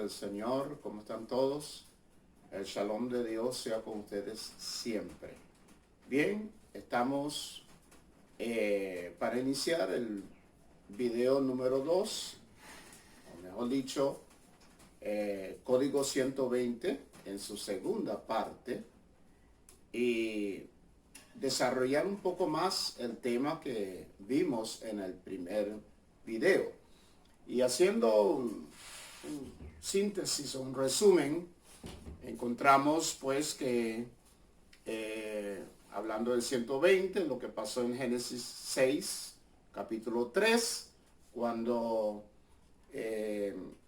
del Señor, ¿cómo están todos? El shalom de Dios sea con ustedes siempre. Bien, estamos para iniciar el video número 2, o mejor dicho, Código 120 en su segunda parte, y desarrollar un poco más el tema que vimos en el primer video. Y haciendo un síntesis o un resumen, encontramos pues que hablando del 120, lo que pasó en Génesis 6, capítulo 3, cuando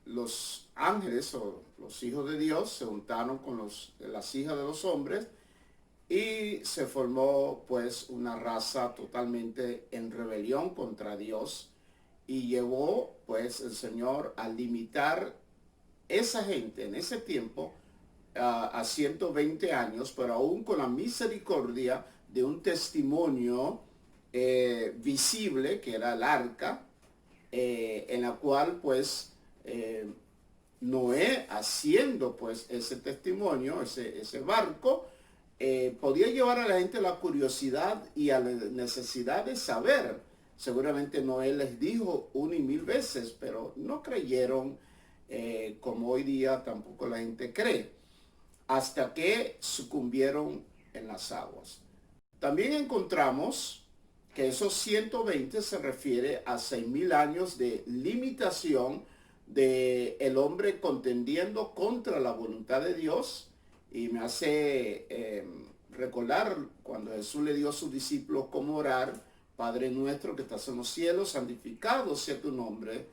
los ángeles o los hijos de Dios se juntaron con las hijas de los hombres y se formó pues una raza totalmente en rebelión contra Dios, y llevó pues el Señor a limitar esa gente en ese tiempo a 120 años, pero aún con la misericordia de un testimonio visible, que era el arca, en la cual pues Noé, haciendo pues ese testimonio, ese barco, podía llevar a la gente la curiosidad y a la necesidad de saber. Seguramente Noé les dijo 1 y 1000 veces, pero no creyeron, como hoy día tampoco la gente cree, hasta que sucumbieron en las aguas. También encontramos que esos 120 se refiere a 6000 años de limitación de el hombre contendiendo contra la voluntad de Dios. Y me hace recordar cuando Jesús le dio a sus discípulos cómo orar: Padre nuestro que estás en los cielos, santificado sea tu nombre,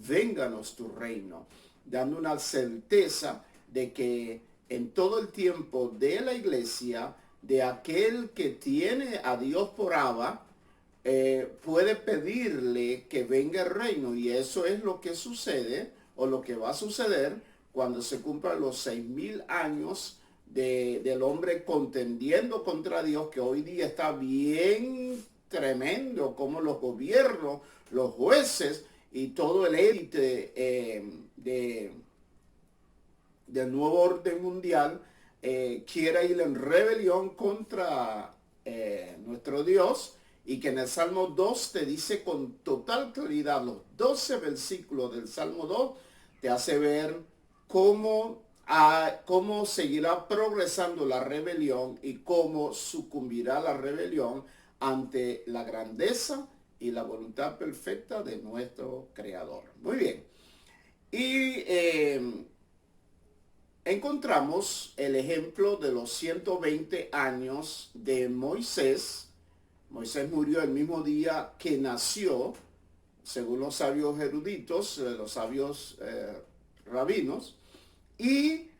vénganos tu reino, dando una certeza de que en todo el tiempo de la iglesia, de aquel que tiene a Dios por Abba, puede pedirle que venga el reino. Y eso es lo que sucede, o lo que va a suceder, cuando se cumplan los 6000 años del hombre contendiendo contra Dios, que hoy día está bien tremendo, como los gobiernos, los jueces y todo el élite del nuevo orden mundial quiera ir en rebelión contra nuestro Dios. Y que en el Salmo 2 te dice con total claridad, los 12 versículos del Salmo 2 te hace ver cómo seguirá progresando la rebelión y cómo sucumbirá la rebelión ante la grandeza y la voluntad perfecta de nuestro Creador. Muy bien. Y encontramos el ejemplo de los 120 años de Moisés. Moisés murió el mismo día que nació, según los sabios eruditos, los sabios rabinos. Y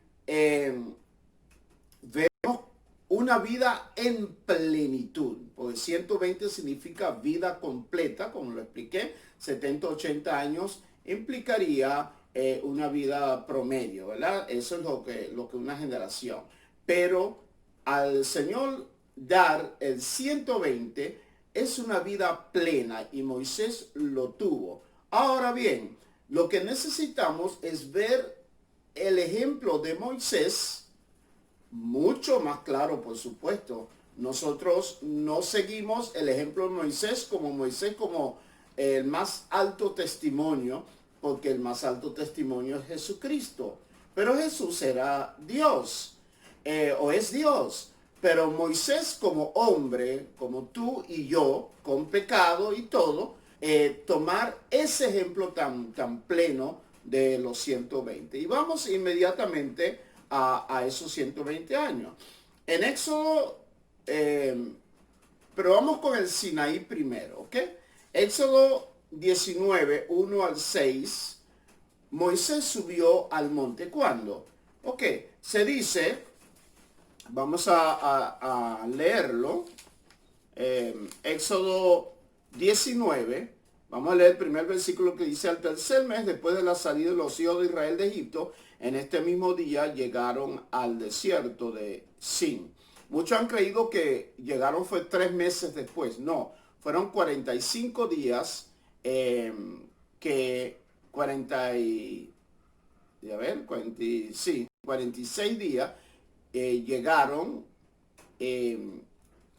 vemos una vida en plenitud, porque 120 significa vida completa, como lo expliqué. 70, 80 años implicaría una vida promedio, ¿verdad? Eso es lo que una generación. Pero al Señor dar el 120 es una vida plena, y Moisés lo tuvo. Ahora bien, lo que necesitamos es ver el ejemplo de Moisés, mucho más claro, por supuesto. Nosotros no seguimos el ejemplo de Moisés como el más alto testimonio, porque el más alto testimonio es Jesucristo. Pero Jesús era Dios, o es Dios. Pero Moisés, como hombre, como tú y yo, con pecado y todo, tomar ese ejemplo tan pleno de los 120. Y vamos inmediatamente a esos 120 años. En Éxodo, pero vamos con el Sinaí primero, ¿ok? Éxodo 19, 1 al 6, Moisés subió al monte. ¿Cuándo? Ok, se dice, vamos a leerlo, Éxodo 19, vamos a leer el primer versículo, que dice: al tercer mes después de la salida de los hijos de Israel de Egipto, en este mismo día llegaron al desierto de Sin. Muchos han creído que llegaron fue 3 meses después. No, fueron 45 días, a ver, 46 días, llegaron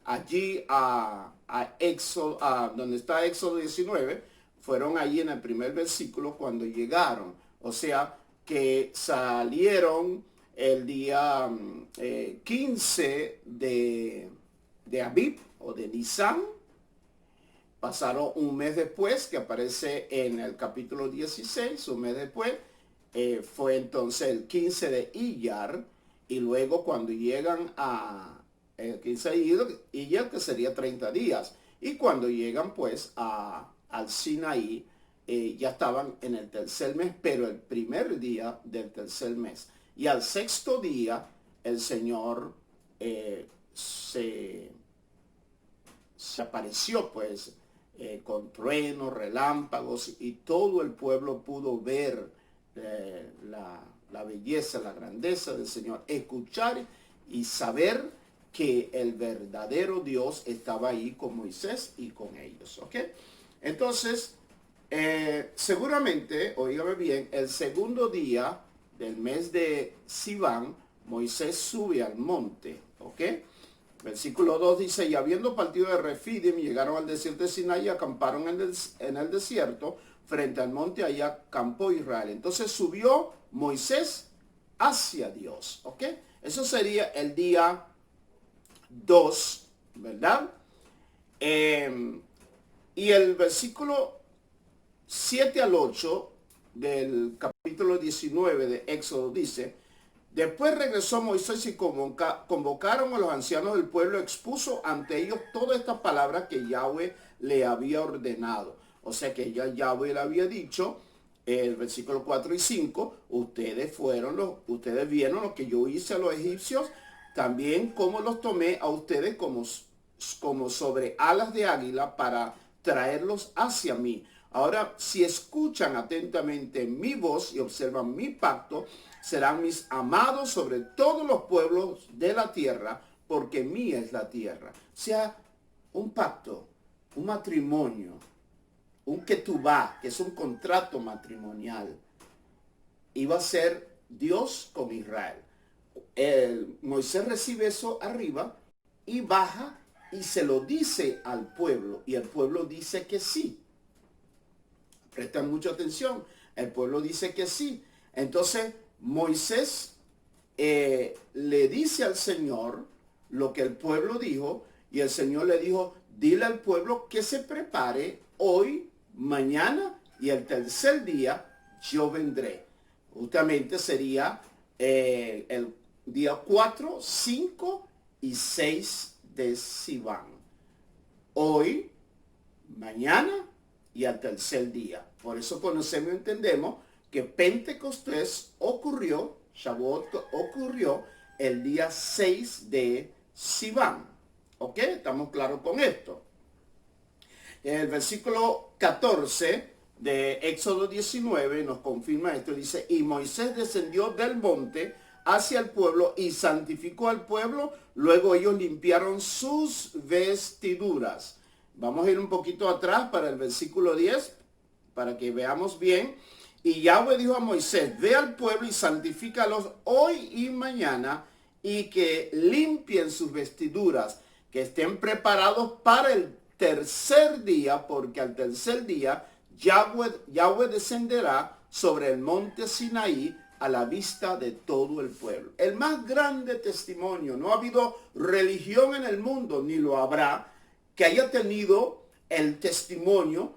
allí a Éxodo, donde está Éxodo 19, fueron allí en el primer versículo cuando llegaron. O sea, que salieron el día 15 de Abib o de Nisan. Pasaron un mes después, que aparece en el capítulo 16, un mes después, fue entonces el 15 de Iyar, y luego cuando llegan a el 15 de Iyar, que sería 30 días, y cuando llegan pues al Sinaí, ya estaban en el tercer mes, pero el primer día del tercer mes. Y al sexto día, el Señor se apareció pues con truenos, relámpagos, y todo el pueblo pudo ver la belleza, la grandeza del Señor, escuchar y saber que el verdadero Dios estaba ahí con Moisés y con ellos. ¿Ok? Entonces, seguramente, oígame bien, el segundo día del mes de Sivan, Moisés sube al monte. ¿Ok? Versículo 2 dice, y habiendo partido de Refidim, llegaron al desierto de Sinaí y acamparon en el desierto, frente al monte, allá acampó Israel. Entonces subió Moisés hacia Dios. ¿Ok? Eso sería el día 2, ¿verdad? Y el versículo 7 al 8 del capítulo 19 de Éxodo dice, después regresó Moisés y convocaron a los ancianos del pueblo, expuso ante ellos todas estas palabras que Yahweh le había ordenado. O sea que ya Yahweh le había dicho, el versículo 4 y 5, ustedes vieron lo que yo hice a los egipcios, también como los tomé a ustedes como sobre alas de águila para traerlos hacia mí. Ahora, si escuchan atentamente mi voz y observan mi pacto, serán mis amados sobre todos los pueblos de la tierra, porque mía es la tierra. O sea, un pacto, un matrimonio, un ketubá, que es un contrato matrimonial, iba a ser Dios con Israel. Moisés recibe eso arriba y baja y se lo dice al pueblo, y el pueblo dice que sí. Prestan mucha atención, el pueblo dice que sí. Entonces Moisés le dice al Señor lo que el pueblo dijo, y el Señor le dijo, dile al pueblo que se prepare hoy, mañana y el tercer día yo vendré. Justamente sería el día 4, 5 y 6 de Sivan. Hoy, mañana y al tercer día. Por eso conocemos y entendemos que Pentecostés ocurrió, Shavuot ocurrió el día 6 de Sivan. ¿Ok? ¿Estamos claros con esto? El versículo 14 de Éxodo 19 nos confirma esto. Dice, y Moisés descendió del monte hacia el pueblo y santificó al pueblo. Luego ellos limpiaron sus vestiduras. Vamos a ir un poquito atrás para el versículo 10, para que veamos bien. Y Yahweh dijo a Moisés, ve al pueblo y santifícalos hoy y mañana, y que limpien sus vestiduras, que estén preparados para el tercer día, porque al tercer día Yahweh descenderá sobre el monte Sinaí a la vista de todo el pueblo. El más grande testimonio, no ha habido religión en el mundo, ni lo habrá, que haya tenido el testimonio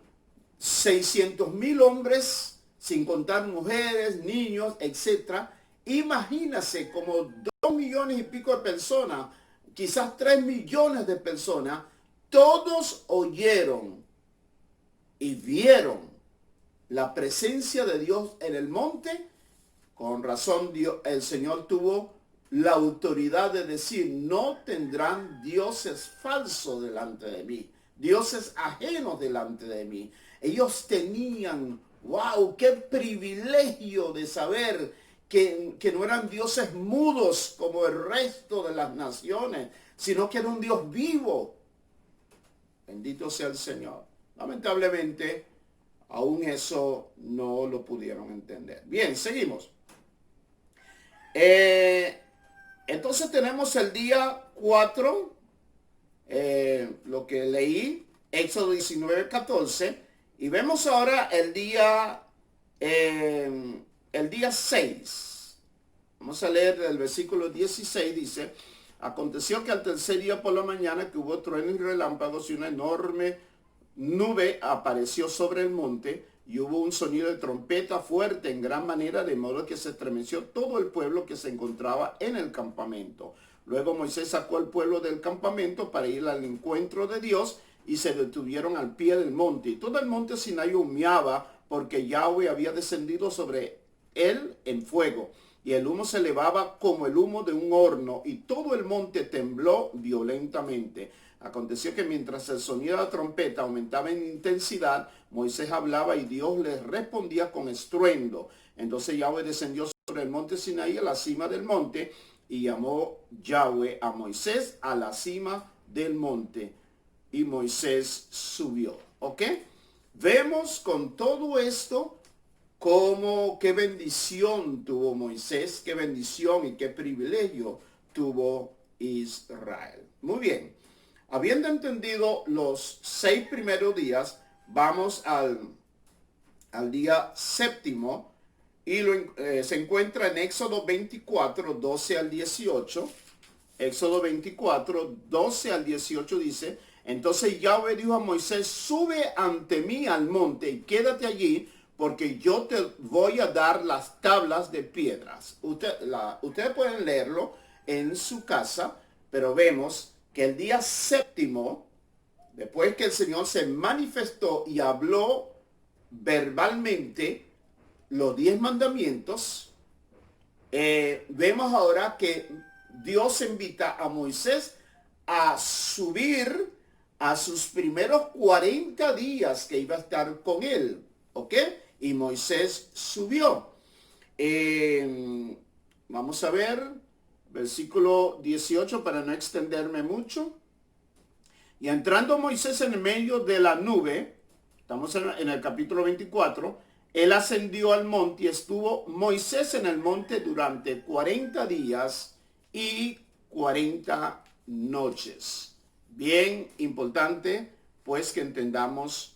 600,000 hombres, sin contar mujeres, niños, etc. Imagínase como 2 millones y pico de personas, quizás 3 millones de personas, todos oyeron y vieron la presencia de Dios en el monte. Con razón el Señor tuvo la autoridad de decir, no tendrán dioses falsos delante de mí, dioses ajenos delante de mí. Ellos tenían, wow, qué privilegio de saber que no eran dioses mudos como el resto de las naciones, sino que era un Dios vivo. Bendito sea el Señor. Lamentablemente, aún eso no lo pudieron entender. Bien, seguimos. Entonces tenemos el día 4, lo que leí, Éxodo 19:14, y vemos ahora el día 6. Vamos a leer el versículo 16, dice: aconteció que al tercer día por la mañana que hubo truenos y relámpagos y una enorme nube apareció sobre el monte y hubo un sonido de trompeta fuerte en gran manera, de modo que se estremeció todo el pueblo que se encontraba en el campamento. Luego Moisés sacó al pueblo del campamento para ir al encuentro de Dios y se detuvieron al pie del monte. Y todo el monte Sinaí humeaba porque Yahweh había descendido sobre él en fuego. Y el humo se elevaba como el humo de un horno y todo el monte tembló violentamente. Aconteció que mientras el sonido de la trompeta aumentaba en intensidad, Moisés hablaba y Dios le respondía con estruendo. Entonces Yahweh descendió sobre el monte Sinaí a la cima del monte y llamó Yahweh a Moisés a la cima del monte y Moisés subió. ¿Ok? Vemos con todo esto qué bendición tuvo Moisés, qué bendición y qué privilegio tuvo Israel. Muy bien. Habiendo entendido los 6 primeros días, vamos al día séptimo y se encuentra en Éxodo 24, 12 al 18. Éxodo 24, 12 al 18 dice: entonces Yahweh dijo a Moisés: sube ante mí al monte y quédate allí, porque yo te voy a dar las tablas de piedras. Ustedes pueden leerlo en su casa, pero vemos que el día séptimo, después que el Señor se manifestó y habló verbalmente los 10 mandamientos, vemos ahora que Dios invita a Moisés a subir a sus primeros 40 días que iba a estar con él. ¿Ok? Y Moisés subió. Vamos a ver, versículo 18 para no extenderme mucho. Y entrando Moisés en el medio de la nube, estamos en el capítulo 24, él ascendió al monte y estuvo Moisés en el monte durante 40 días y 40 noches. Bien importante, pues, que entendamos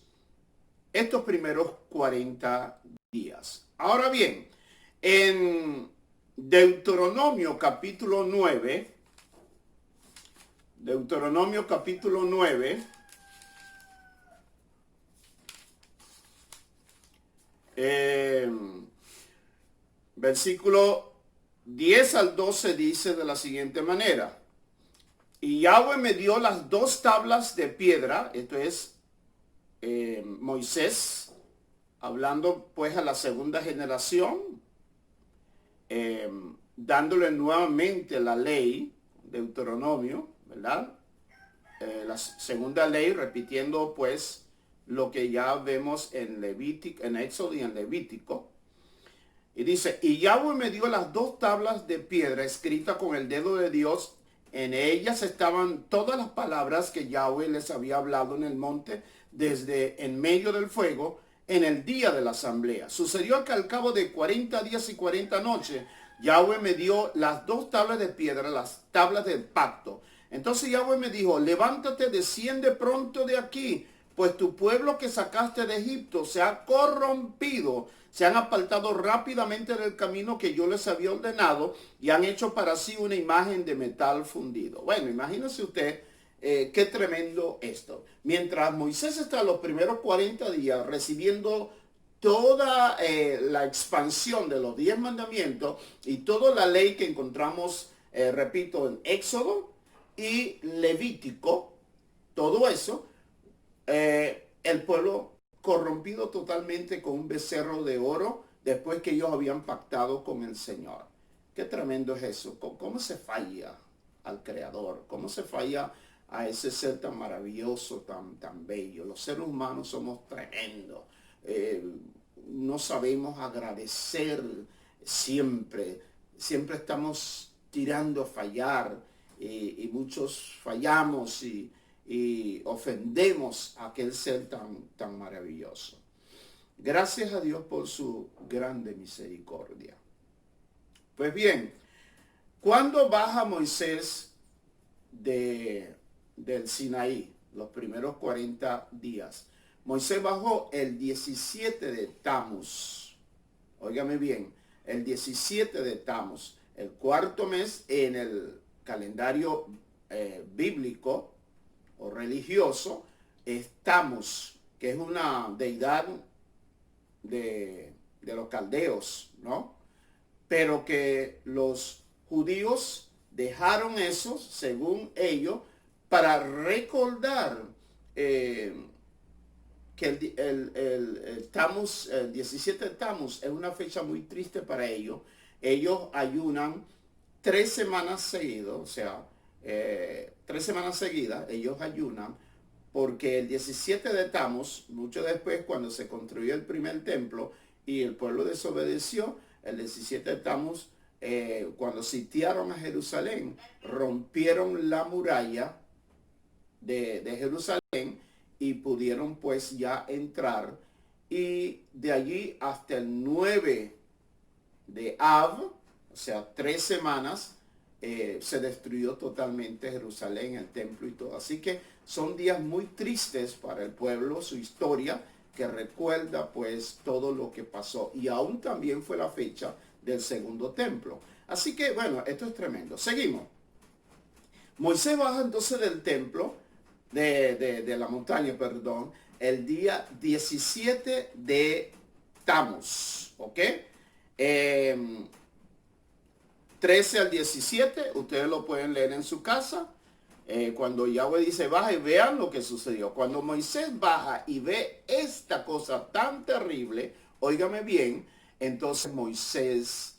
estos primeros 40 días. Ahora bien, en Deuteronomio capítulo 9, versículo 10 al 12 dice de la siguiente manera: y Yahweh me dio las 2 tablas de piedra, esto es Moisés, hablando pues a la segunda generación, dándole nuevamente la ley, Deuteronomio, ¿verdad? La segunda ley, repitiendo pues lo que ya vemos en Levítico, en Éxodo y en Levítico. Y dice: y Yahweh me dio las 2 tablas de piedra escritas con el dedo de Dios. En ellas estaban todas las palabras que Yahweh les había hablado en el monte desde en medio del fuego en el día de la asamblea. Sucedió que al cabo de 40 días y 40 noches, Yahweh me dio las 2 tablas de piedra, las tablas del pacto. Entonces Yahweh me dijo: levántate, desciende pronto de aquí, pues tu pueblo que sacaste de Egipto se ha corrompido, se han apartado rápidamente del camino que yo les había ordenado y han hecho para sí una imagen de metal fundido. Bueno, imagínese usted qué tremendo esto. Mientras Moisés está los primeros 40 días recibiendo toda la expansión de los 10 mandamientos y toda la ley que encontramos, repito, en Éxodo y Levítico, todo eso, el pueblo corrompido totalmente con un becerro de oro después que ellos habían pactado con el Señor. Qué tremendo es eso. ¿Cómo se falla al Creador? ¿Cómo se falla a ese ser tan maravilloso, tan bello? Los seres humanos somos tremendos. No sabemos agradecer siempre. Siempre estamos tirando a fallar y muchos fallamos y ofendemos a aquel ser tan maravilloso. Gracias a Dios por su grande misericordia. Pues bien, ¿Cuándo baja Moisés del Sinaí? Los primeros 40 días. Moisés bajó el 17 de Tamuz. Óigame bien, el 17 de Tamuz, el cuarto mes en el calendario bíblico o religioso, es Tamuz, que es una deidad de los caldeos, ¿no? Pero que los judíos dejaron eso, según ellos, para recordar que el 17 de Tamuz es una fecha muy triste para ellos. Ellos ayunan 3 semanas seguidas, o sea, 3 semanas seguidas, ellos ayunan, porque el 17 de Tamuz, mucho después, cuando se construyó el primer templo y el pueblo desobedeció, el 17 de Tamuz, cuando sitiaron a Jerusalén, rompieron la muralla de Jerusalén y pudieron pues ya entrar. Y de allí hasta el 9 de Av, o sea, 3 semanas, se destruyó totalmente Jerusalén, el templo y todo. Así que son días muy tristes para el pueblo, su historia, que recuerda pues todo lo que pasó. Y aún también fue la fecha del segundo templo. Así que bueno, esto es tremendo. Seguimos. Moisés baja entonces del templo, de la montaña, perdón, el día 17 de Tamuz, ¿ok? 13 al 17, ustedes lo pueden leer en su casa. Cuando Yahweh dice baja, y vean lo que sucedió. Cuando Moisés baja y ve esta cosa tan terrible, óigame bien, entonces Moisés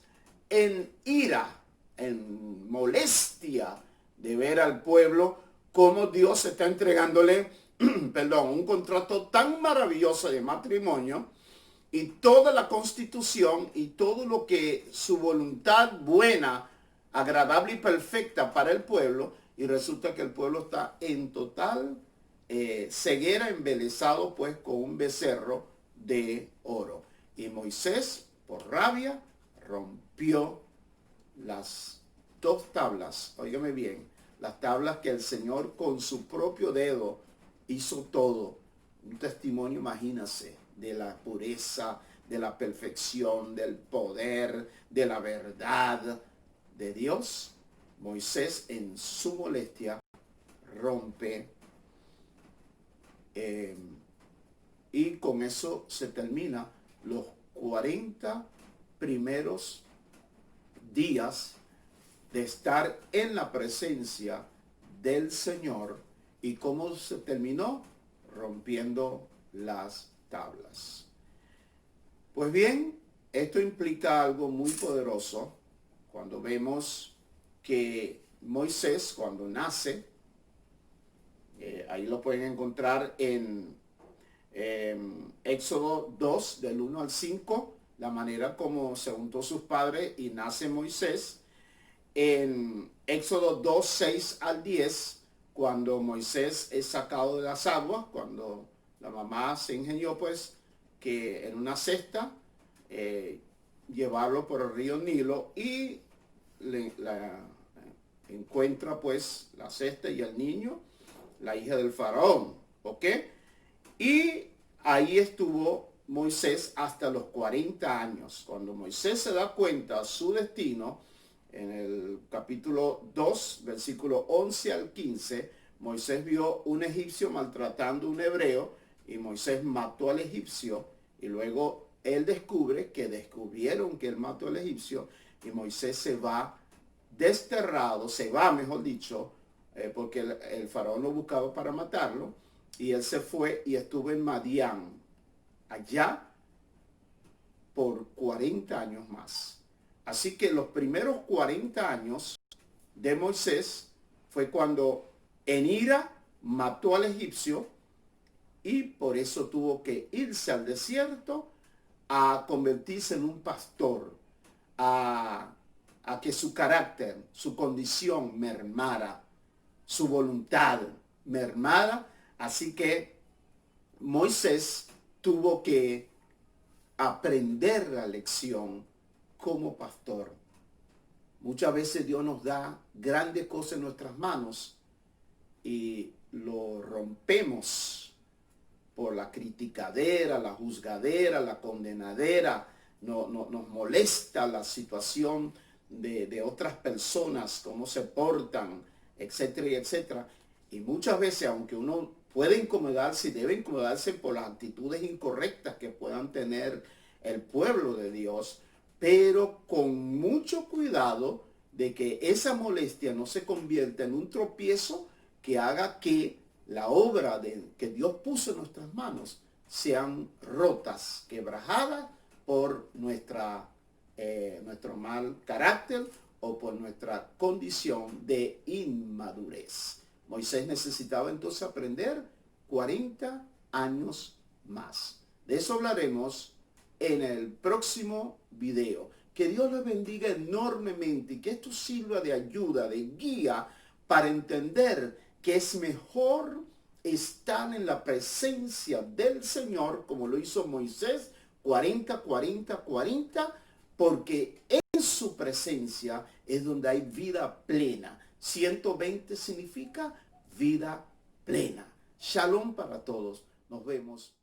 en ira, en molestia de ver al pueblo, cómo Dios está entregándole, perdón, un contrato tan maravilloso de matrimonio, y toda la constitución y todo lo que su voluntad buena, agradable y perfecta para el pueblo, y resulta que el pueblo está en total ceguera, embelesado pues con un becerro de oro. Y Moisés, por rabia, rompió las 2 tablas, óigame bien, las tablas que el Señor con su propio dedo hizo todo. Un testimonio, imagínense, de la pureza, de la perfección, del poder, de la verdad de Dios. Moisés en su molestia rompe y con eso se termina los 40 primeros días de estar en la presencia del Señor. ¿Y cómo se terminó? Rompiendo las tablas. Pues bien, esto implica algo muy poderoso cuando vemos que Moisés, cuando nace, ahí lo pueden encontrar en Éxodo 2, del 1 al 5, la manera como se juntó sus padres y nace Moisés. En Éxodo 2, 6 al 10, cuando Moisés es sacado de las aguas, cuando la mamá se ingenió pues que en una cesta llevarlo por el río Nilo, y encuentra pues la cesta y el niño, la hija del faraón, ¿ok? Y ahí estuvo Moisés hasta los 40 años. Cuando Moisés se da cuenta de su destino, en el capítulo 2, versículo 11 al 15, Moisés vio un egipcio maltratando a un hebreo, y Moisés mató al egipcio, y luego él descubre que descubrieron que él mató al egipcio, y Moisés se va desterrado, se va, mejor dicho, porque el faraón lo buscaba para matarlo, y él se fue y estuvo en Madián, allá por 40 años más. Así que los primeros 40 años de Moisés fue cuando en ira mató al egipcio, y por eso tuvo que irse al desierto a convertirse en un pastor, a que su carácter, su condición mermara, su voluntad mermara. Así que Moisés tuvo que aprender la lección como pastor. Muchas veces Dios nos da grandes cosas en nuestras manos y lo rompemos por la criticadera, la juzgadera, la condenadera. Nos molesta la situación de otras personas, cómo se portan, etcétera, y etcétera. Y muchas veces, aunque uno puede incomodarse y debe incomodarse por las actitudes incorrectas que puedan tener el pueblo de Dios, pero con mucho cuidado de que esa molestia no se convierta en un tropiezo que haga que la obra que Dios puso en nuestras manos sean rotas, quebrajadas por nuestro mal carácter o por nuestra condición de inmadurez. Moisés necesitaba entonces aprender 40 años más. De eso hablaremos en el próximo video. Que Dios les bendiga enormemente y que esto sirva de ayuda, de guía para entender que es mejor estar en la presencia del Señor, como lo hizo Moisés, 40, 40, 40, porque en su presencia es donde hay vida plena. 120 significa vida plena. Shalom para todos. Nos vemos.